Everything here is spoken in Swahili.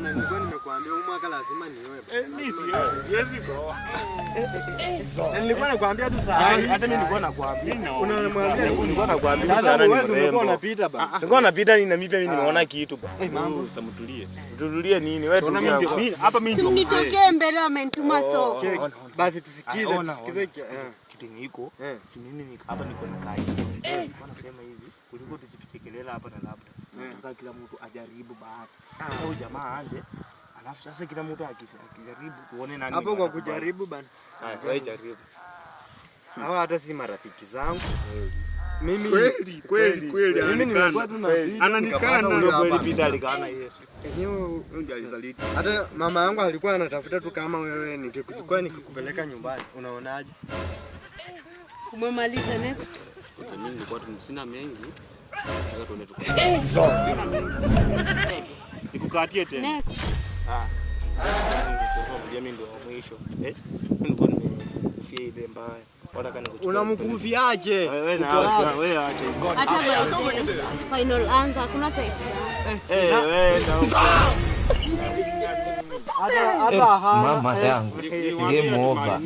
Nilikuwa nimekuambia huu mwaka lazima nioe. Mimi siwezi kuoa. Nilikuwa nakwambia tu sasa. Hata mimi nilikuwa nakwambia. Unamwambia Nilikuwa nakwambia sana ni wewe umekuwa unapita ba. Nilikuwa napita na mimi pia nimeona kitu ba. Mambo usamtulie. Tutulie nini? Wewe tu hapa mimi ndio. Nitokee mbele amenituma so. Basi tusikize kitu niko. Mimi hapa niko nikai. Wanasema hivi, kuliko tukipike kelele hapa na labda. Tunataka kila mtu ajaribu bahati. Sasa huyu jamaa aanze. Alafu sasa kila mtu akijaribu tuone nani. Hapo kwa kujaribu bana. Wewe jaribu. Hawa hata si marafiki zangu. Mimi kweli mimi nimekuwa tu na ananikana kweli Peter alikana Yesu. Enyewe ndio alizaliti. Hata mama yangu alikuwa anatafuta tu kama wewe nikikuchukua nikikupeleka nyumbani. Unaonaje? Umemaliza next. Mimi nilikuwa sina mengi. Nataka tuone tu. Nikukatie tena. Next. Mimi ndio mwisho. Nilikuwa nimefia ile mbaya. Unamkufiaje? Wewe acha. Hata final answer kuna type. Wewe hata mama yangu game over.